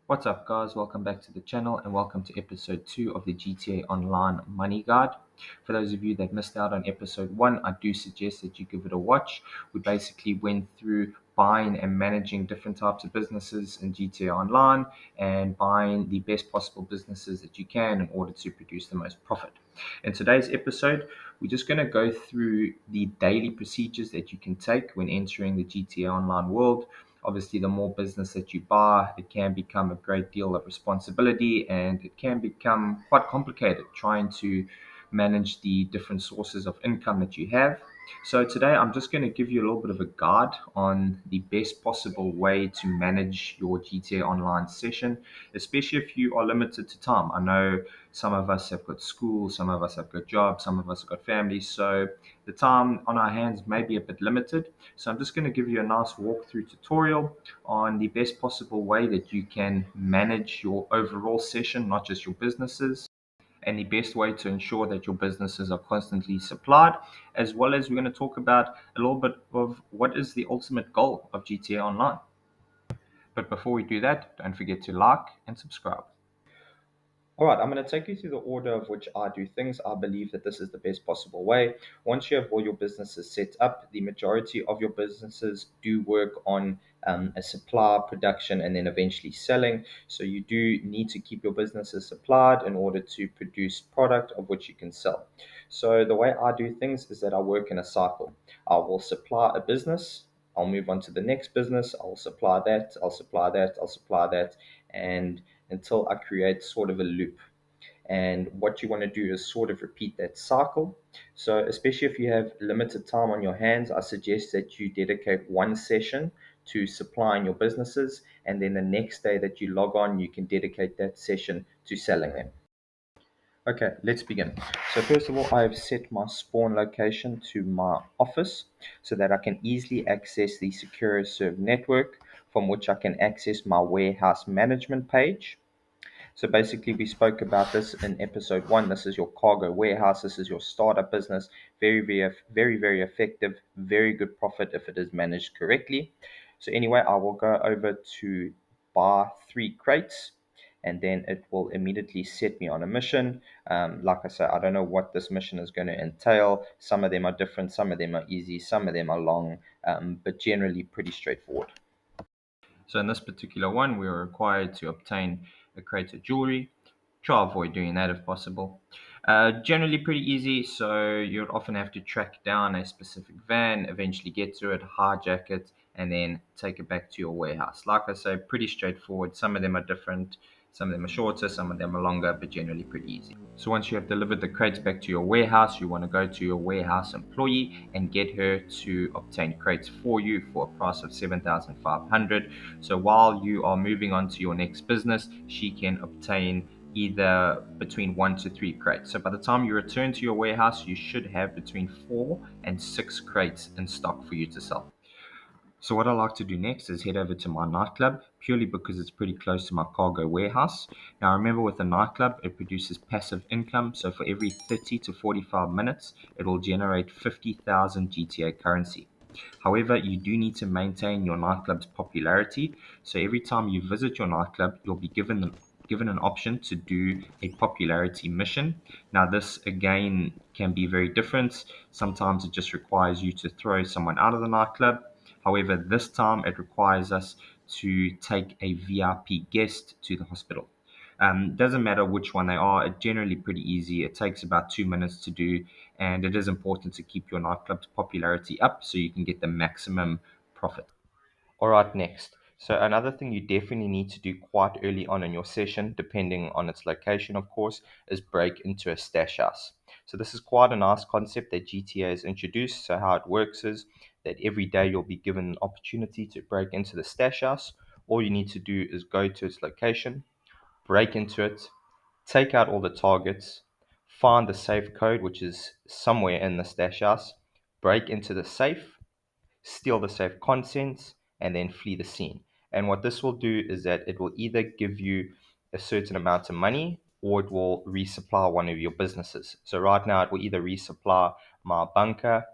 What's up, guys? Welcome back to the channel and welcome to episode 2 of the GTA Online Money Guide. For those of you that missed out on episode 1, I do suggest that you give it a watch. We basically went through buying and managing different types of businesses in GTA Online and buying the best possible businesses that you can in order to produce the most profit. In today's episode, we're just going to go through the daily procedures that you can take when entering the GTA Online world. Obviously, the more business that you buy, it can become a great deal of responsibility and it can become quite complicated trying to manage the different sources of income that you have. So, today I'm just going to give you a little bit of a guide on the best possible way to manage your GTA Online session, especially if you are limited to time. I know some of us have got school, some of us have got jobs, some of us have got families. So, the time on our hands may be a bit limited. So I'm just going to give you a nice walkthrough tutorial on the best possible way that you can manage your overall session, not just your businesses, and the best way to ensure that your businesses are constantly supplied, as well as we're going to talk about a little bit of what is the ultimate goal of GTA Online. But before we do that, don't forget to like and subscribe. All right, I'm going to take you through the order of which I do things. I believe that this is the best possible way. Once you have all your businesses set up, the majority of your businesses do work on a supply, production, and then eventually selling. So you do need to keep your businesses supplied in order to produce product of which you can sell. So the way I do things is that I work in a cycle. I will supply a business. I'll move on to the next business. I'll supply that. I'll supply that. I'll supply that. And until I create sort of a loop. And what you want to do is sort of repeat that cycle. So, especially if you have limited time on your hands, I suggest that you dedicate one session to supplying your businesses, and then the next day that you log on, you can dedicate that session to selling them. Okay, let's begin. So first of all, I have set my spawn location to my office so that I can easily access the SecuroServe network from which I can access my warehouse management page. So basically, we spoke about this in episode 1. This is your cargo warehouse. This is your startup business. Very effective. Very good profit if it is managed correctly. So anyway, I will go over to buy 3 crates, and then it will immediately set me on a mission. Like I said, I don't know what this mission is going to entail. Some of them are different. Some of them are easy. Some of them are long, but generally pretty straightforward. So in this particular one, we are required to obtain a crate of jewelry. Try avoid doing that if possible. Generally pretty easy, so you'd often have to track down a specific van, eventually get to it, hijack it, and then take it back to your warehouse. Like I say, pretty straightforward. Some of them are different, some of them are shorter, some of them are longer, but generally pretty easy. So once you have delivered the crates back to your warehouse, you want to go to your warehouse employee and get her to obtain crates for you for a price of 7,500. So while you are moving on to your next business, she can obtain either between 1 to 3 crates. So by the time you return to your warehouse, you should have between 4 and 6 crates in stock for you to sell. So what I like to do next is head over to my nightclub purely because it's pretty close to my cargo warehouse. Now remember, with a nightclub, it produces passive income. So for every 30 to 45 minutes, it will generate 50,000 GTA currency. However, you do need to maintain your nightclub's popularity. So every time you visit your nightclub, you'll be given an option to do a popularity mission. Now, this again can be very different. Sometimes it just requires you to throw someone out of the nightclub. However, this time it requires us to take a VIP guest to the hospital. Doesn't matter which one they are, it's generally pretty easy. It takes about 2 minutes to do, and it is important to keep your nightclub's popularity up so you can get the maximum profit. All right, next. So another thing you definitely need to do quite early on in your session, depending on its location, of course, is break into a stash house. So this is quite a nice concept that GTA has introduced. So how it works is that every day you'll be given an opportunity to break into the stash house. All you need to do is go to its location, break into it, take out all the targets, find the safe code, which is somewhere in the stash house, break into the safe, steal the safe contents, and then flee the scene. And what this will do is that it will either give you a certain amount of money or it will resupply one of your businesses. So right now it will either resupply my bunker,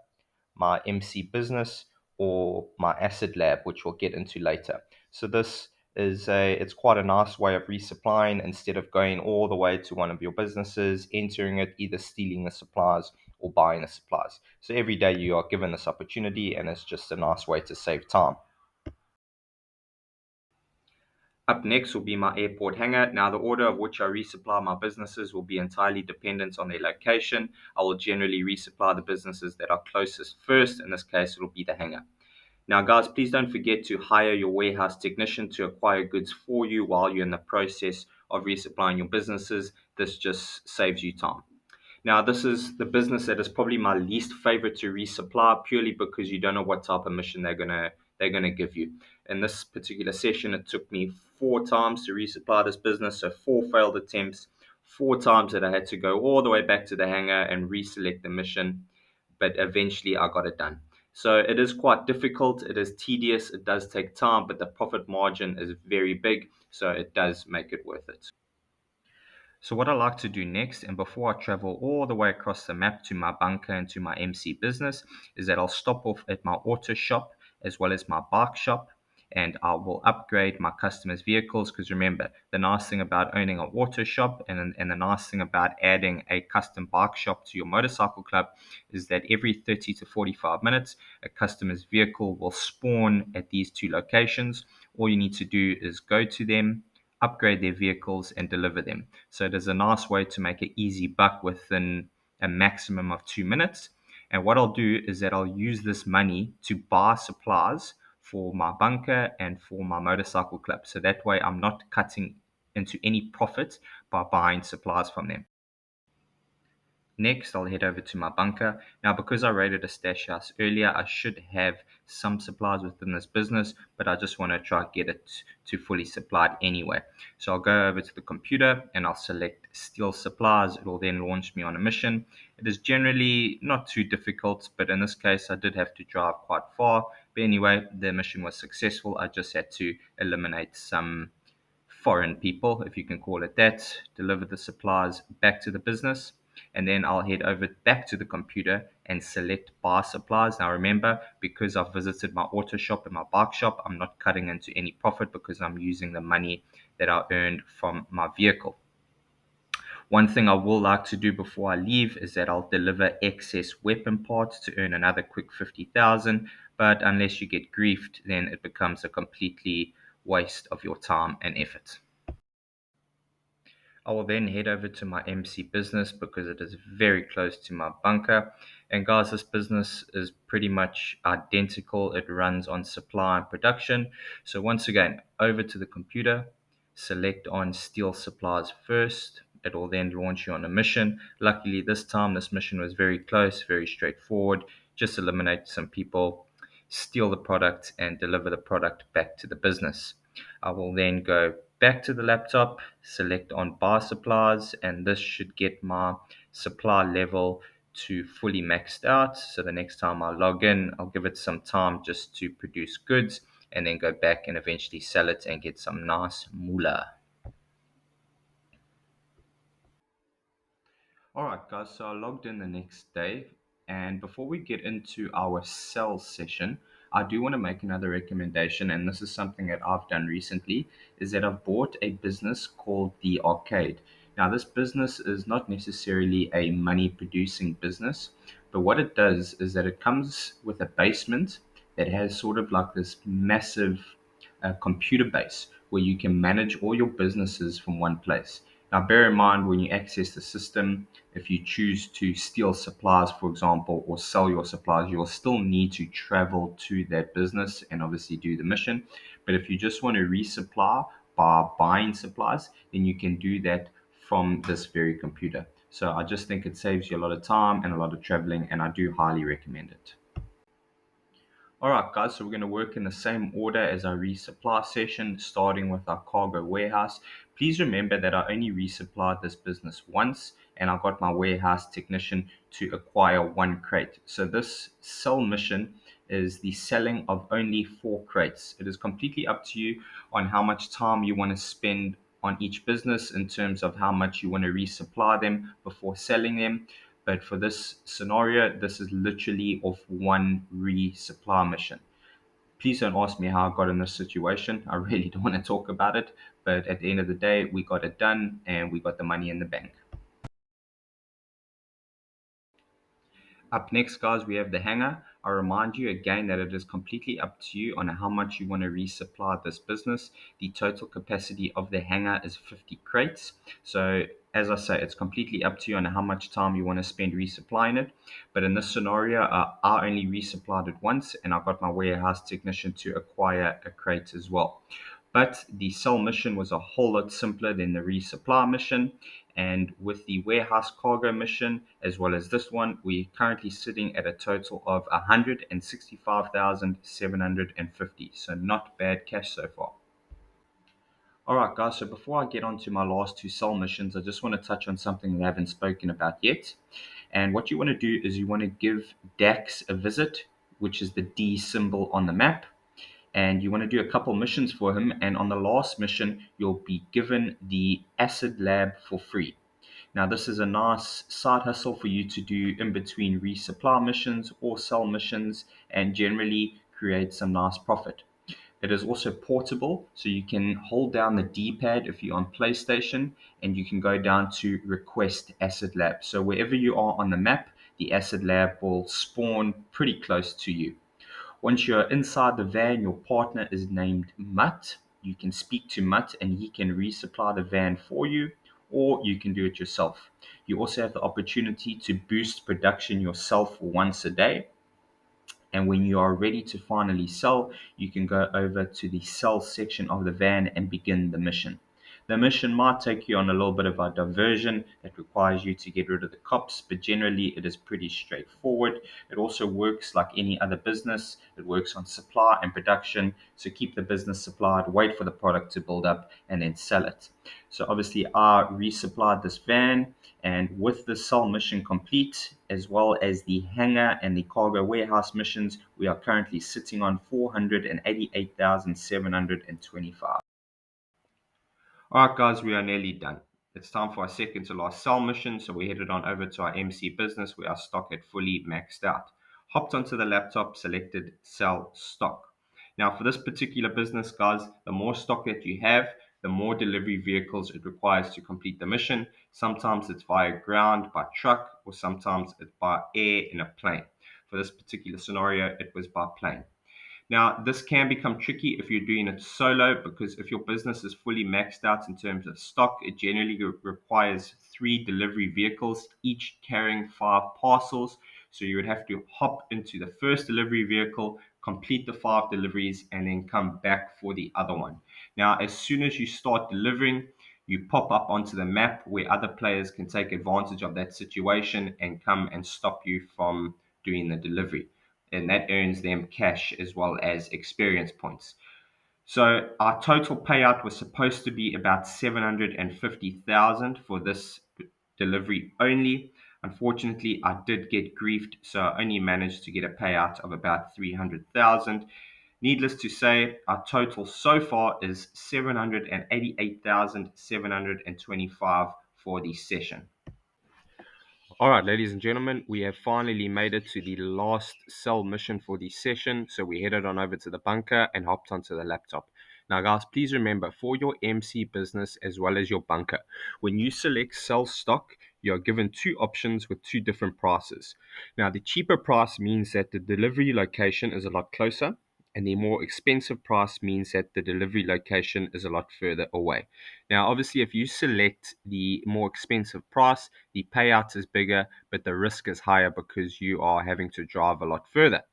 my MC business, or my acid lab, which we'll get into later. So this It's quite a nice way of resupplying instead of going all the way to one of your businesses, entering it, either stealing the supplies or buying the supplies. So every day you are given this opportunity, and it's just a nice way to save time. Up next will be my airport hangar. Now, the order of which I resupply my businesses will be entirely dependent on their location. I will generally resupply the businesses that are closest first. In this case, it will be the hangar. Now, guys, please don't forget to hire your warehouse technician to acquire goods for you while you're in the process of resupplying your businesses. This just saves you time. Now, this is the business that is probably my least favorite to resupply purely because you don't know what type of mission they're gonna give you. In this particular session, it took me 4 times to resupply this business, so 4 failed attempts, 4 times that I had to go all the way back to the hangar and reselect the mission, but eventually I got it done. So it is quite difficult, it is tedious, it does take time, but the profit margin is very big, so it does make it worth it. So what I like to do next, and before I travel all the way across the map to my bunker and to my MC business, is that I'll stop off at my auto shop as well as my bike shop, and I will upgrade my customers' vehicles. Because remember, the nice thing about owning an auto shop and the nice thing about adding a custom bike shop to your motorcycle club is that every 30 to 45 minutes, a customer's vehicle will spawn at these two locations. All you need to do is go to them, upgrade their vehicles, and deliver them. So it is a nice way to make an easy buck within a maximum of 2 minutes. And what I'll do is that I'll use this money to buy supplies for my bunker and for my motorcycle club. So that way I'm not cutting into any profit by buying supplies from them. Next, I'll head over to my bunker. Now, because I raided a stash house earlier, I should have some supplies within this business, but I just want to try get it to fully supplied anyway. So I'll go over to the computer and I'll select Steal Supplies. It will then launch me on a mission. It is generally not too difficult, but in this case, I did have to drive quite far. But anyway, the mission was successful. I just had to eliminate some foreign people, if you can call it that, deliver the supplies back to the business, and then I'll head over back to the computer and select buy supplies. Now remember, because I've visited my auto shop and my bike shop, I'm not cutting into any profit because I'm using the money that I earned from my vehicle. One thing I will like to do before I leave is that I'll deliver excess weapon parts to earn another quick 50,000. But unless you get griefed, then it becomes a completely waste of your time and effort. I will then head over to my MC business because it is very close to my bunker. And guys, this business is pretty much identical. It runs on supply and production. So once again, over to the computer, select on Steal Supplies first. It will then launch you on a mission. Luckily, this time, this mission was very close, very straightforward. Just eliminate some people, steal the product, and deliver the product back to the business. I will then go back to the laptop, select on bar supplies, and this should get my supply level to fully maxed out. So the next time I log in, I'll give it some time just to produce goods and then go back and eventually sell it and get some nice moolah. All right, guys, so I logged in the next day, and before we get into our sales session, I do want to make another recommendation, and this is something that I've done recently, is that I've bought a business called The Arcade. Now, this business is not necessarily a money producing business, but what it does is that it comes with a basement that has sort of like this massive computer base where you can manage all your businesses from one place. Now, bear in mind when you access the system, if you choose to steal supplies, for example, or sell your supplies, you'll still need to travel to that business and obviously do the mission. But if you just want to resupply by buying supplies, then you can do that from this very computer. So I just think it saves you a lot of time and a lot of traveling, and I do highly recommend it. All right, guys, so we're going to work in the same order as our resupply session, starting with our cargo warehouse. Please remember that I only resupplied this business once, and I got my warehouse technician to acquire 1 crate. So this sell mission is the selling of only 4 crates. It is completely up to you on how much time you want to spend on each business in terms of how much you want to resupply them before selling them. But for this scenario, this is literally off one resupply mission. Please don't ask me how I got in this situation. I really don't want to talk about it. But at the end of the day, we got it done and we got the money in the bank. Up next, guys, we have the hanger. I remind you again that it is completely up to you on how much you want to resupply this business. The total capacity of the hanger is 50 crates. So, as I say, it's completely up to you on how much time you want to spend resupplying it. But in this scenario, I only resupplied it once and I got my warehouse technician to acquire a crate as well. But the sell mission was a whole lot simpler than the resupply mission. And with the warehouse cargo mission, as well as this one, we're currently sitting at a total of 165,750. So not bad cash so far. All right, guys. So before I get on to my last two sell missions, I just want to touch on something we haven't spoken about yet. And what you want to do is you want to give Dax a visit, which is the D symbol on the map. And you want to do a couple missions for him. And on the last mission, you'll be given the Acid Lab for free. Now, this is a nice side hustle for you to do in between resupply missions or sell missions and generally create some nice profit. It is also portable, so you can hold down the D pad if you're on PlayStation and you can go down to request Acid Lab. So, wherever you are on the map, the Acid Lab will spawn pretty close to you. Once you're inside the van, your partner is named Mutt. You can speak to Mutt and he can resupply the van for you, or you can do it yourself. You also have the opportunity to boost production yourself once a day. And when you are ready to finally sell, you can go over to the sell section of the van and begin the mission. The mission might take you on a little bit of a diversion that requires you to get rid of the cops, but generally it is pretty straightforward. It also works like any other business. It works on supply and production. So keep the business supplied, wait for the product to build up, and then sell it. So obviously, I resupplied this van, and with the sell mission complete, as well as the hangar and the cargo warehouse missions, we are currently sitting on 488,725. All right, guys, we are nearly done. It's time for our second to last sell mission, so we headed on over to our MC business where our stock had fully maxed out. Hopped onto the laptop, selected sell stock. Now, for this particular business, guys, the more stock that you have, the more delivery vehicles it requires to complete the mission. Sometimes it's via ground by truck, or sometimes it's by air in a plane. For this particular scenario, it was by plane. Now, this can become tricky if you're doing it solo because if your business is fully maxed out in terms of stock, it generally requires three delivery vehicles, each carrying five parcels. So you would have to hop into the first delivery vehicle, complete the five deliveries, and then come back for the other one. Now, as soon as you start delivering, you pop up onto the map where other players can take advantage of that situation and come and stop you from doing the delivery, and that earns them cash as well as experience points. So our total payout was supposed to be about 750,000 for this delivery only. Unfortunately, I did get griefed, so I only managed to get a payout of about 300,000. Needless to say, our total so far is 788,725 for the session. All right, ladies and gentlemen, we have finally made it to the last cell mission for the session. So we headed on over to the bunker and hopped onto the laptop. Now, guys, please remember for your MC business as well as your bunker, when you select sell stock, you're given two options with two different prices. Now, the cheaper price means that the delivery location is a lot closer, and the more expensive price means that the delivery location is a lot further away. Now, obviously, if you select the more expensive price, the payout is bigger, but the risk is higher because you are having to drive a lot further.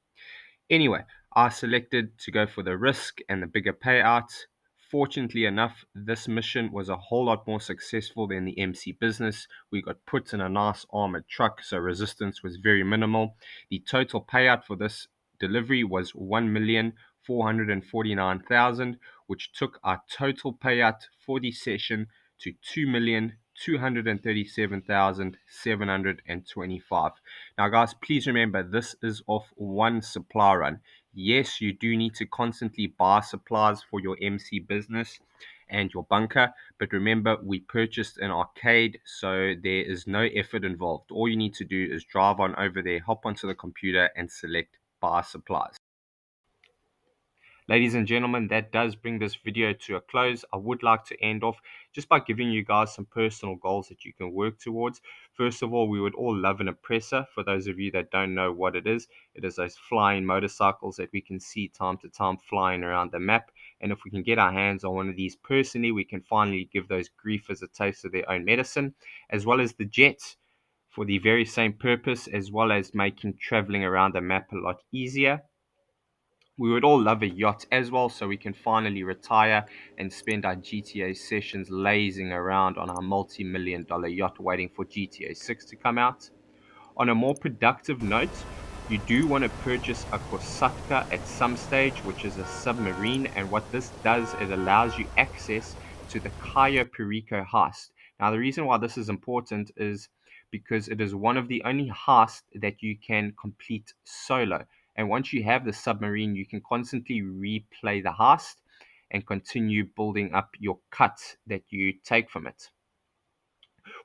Anyway, I selected to go for the risk and the bigger payout. Fortunately enough, this mission was a whole lot more successful than the MC business. We got put in a nice armored truck, so resistance was very minimal. The total payout for this delivery was 1,449,000, which took our total payout for the session to 2,237,725. Now, guys, please remember this is off one supply run. Yes, you do need to constantly buy supplies for your MC business and your bunker, but remember, we purchased an arcade, so there is no effort involved. All you need to do is drive on over there, hop onto the computer, and select buy supplies. Ladies and gentlemen, that does bring this video to a close. I would like to end off just by giving you guys some personal goals that you can work towards. First of all, we would all love an oppressor. For those of you that don't know what it is those flying motorcycles that we can see time to time flying around the map. And if we can get our hands on one of these personally, we can finally give those griefers a taste of their own medicine, as well as the jets for the very same purpose, as well as making traveling around the map a lot easier. We would all love a yacht as well, so we can finally retire and spend our GTA sessions lazing around on our multi-million dollar yacht waiting for GTA 6 to come out. On a more productive note, you do want to purchase a Kosatka at some stage, which is a submarine. And what this does, it allows you access to the Cayo Perico heist. Now, the reason why this is important is because it is one of the only heists that you can complete solo. And once you have the submarine, you can constantly replay the heist and continue building up your cut that you take from it.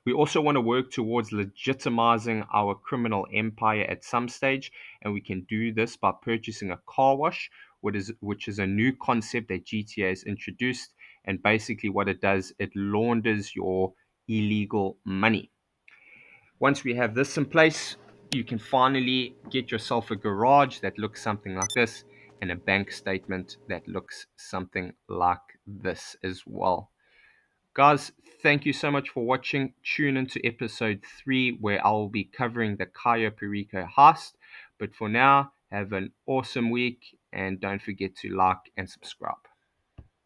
We also want to work towards legitimizing our criminal empire at some stage, and we can do this by purchasing a car wash, which is a new concept that GTA has introduced. And basically, what it does, it launders your illegal money. Once we have this in place, you can finally get yourself a garage that looks something like this and a bank statement that looks something like this as well. Guys, thank you so much for watching. Tune into episode 3 where I'll be covering the Cayo Perico heist. But for now, have an awesome week and don't forget to like and subscribe.